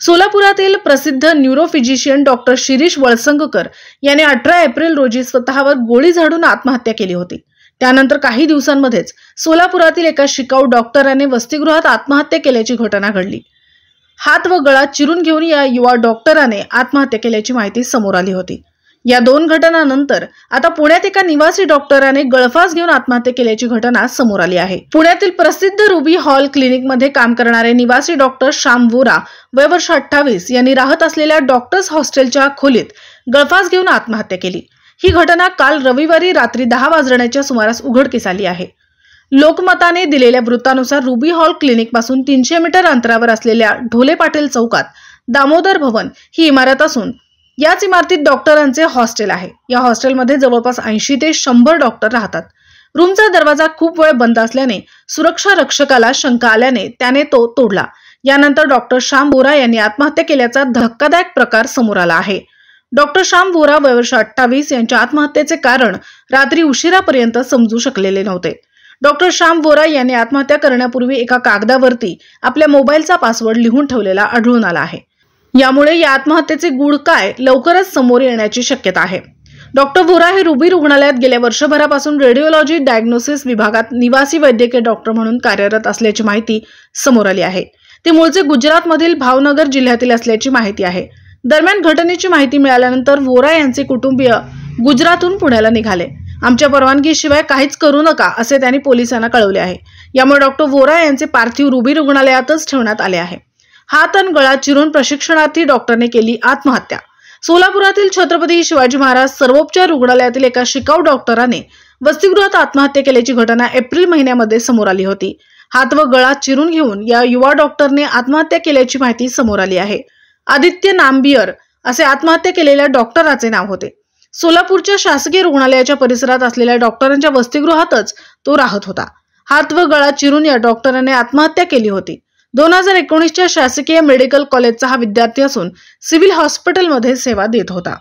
सोलापुरातील प्रसिद्ध neurophysician doctor Shirish Valsangkar याने 18 April रोजी स्वतःवर गोळी झाडून आत्महत्या केली होती। त्यानंतर काही दिवसांमध्येच सोलापुरातील एका शिकाऊ डॉक्टराने वसतिगृहात आत्महत्या केल्याची घटना घडली। हात व गळा चिरून घेऊन या युवा डॉक्टराने आत्महत्या केल्याची माहिती समोर आली होती। या दोन घटनांनंतर आता पुण्यात एका निवासी डॉक्टराने गळफास घेऊन आत्महत्या केल्याची घटना समोर आली आहे। पुण्यातील प्रसिद्ध रुबी हॉल क्लिनिकमध्ये काम करणारे निवासी डॉक्टर श्याम वोरा वय वर्ष 28 यांनी राहत असलेल्या डॉक्टर्स हॉस्टेलच्या खोलीत गळफास घेऊन आत्महत्या केली। ही घटना काल रविवारी रात्री 10 वाजण्याच्या सुमारास उघडकीस आली आहे। लोकमताने दिलेल्या वृत्तानुसार रुबी हॉल क्लिनिक पासून 300 मीटर अंतरावर असलेल्या ढोले पाटील चौकात दामोदर भवन ही इमारत असून याच इमारतीत डॉक्टरांचे हॉस्टेल आहे। या हॉस्टेलमध्ये जवळपास 80 ते 100 डॉक्टर राहतात। रूमचा दरवाजा खूप वेळ बंद असल्याने सुरक्षा रक्षकाला शंका आल्याने त्याने तो तोडला। यानंतर डॉक्टर श्याम वोरा यांनी आत्महत्या केल्याचा धक्कादायक प्रकार समोर आला आहे। डॉक्टर श्याम वोरा वय वर्ष 28 यांच्या आत्महत्येचे कारण रात्री उशिरापर्यंत समजू शकलेले नव्हते। डॉक्टर श्याम वोरा यांनी आत्महत्या करण्यापूर्वी एका कागदावरती आपल्या मोबाईलचा पासवर्ड लिहून ठेवलेला आढळून आला आहे। यामुळे या आत्महत्येचे गूढ काय लवकरच समोर येण्याची शक्यता आहे। डॉक्टर वोरा हे रुबी रुग्णालयात गेल्या वर्षभरापासून रेडिओलॉजी डायग्नोसिस विभागात निवासी वैद्यकीय डॉक्टर म्हणून कार्यरत असल्याची माहिती समोर आली आहे। ते मूळचे गुजरातमधील भावनगर जिल्ह्यातील असल्याची माहिती आहे। दरम्यान घटनेची माहिती मिळाल्यानंतर वोरा यांचे कुटुंबीय गुजरातहून पुण्याला निघाले। आमच्या परवानगीशिवाय काहीच करू नका असे त्यांनी पोलिसांना कळवले आहे। यामुळे डॉक्टर वोरा यांचे पार्थिव रुबी रुग्णालयातच ठेवण्यात आले आहे। हात आणि गळा चिरून प्रशिक्षणार्थी डॉक्टरने केली आत्महत्या। सोलापुरातील छत्रपती शिवाजी महाराज सर्वोपचार रुग्णालयातील एका शिकाऊ डॉक्टराने वसतिगृहात आत्महत्या केल्याची घटना एप्रिल महिन्यामध्ये समोर आली होती। हात व गळा चिरून घेऊन या युवा डॉक्टरने आत्महत्या केल्याची माहिती समोर आली आहे। आदित्य नांबियर असे आत्महत्या केलेल्या डॉक्टराचे नाव होते। सोलापूरच्या शासकीय रुग्णालयाच्या परिसरात असलेल्या डॉक्टरांच्या वसतिगृहातच तो राहत होता। हात व गळा चिरून या डॉक्टराने आत्महत्या केली होती। 2019च्या शासकीय मेडिकल कॉलेजचा हा विद्यार्थी असून सिव्हिल हॉस्पिटलमध्ये सेवा देत होता।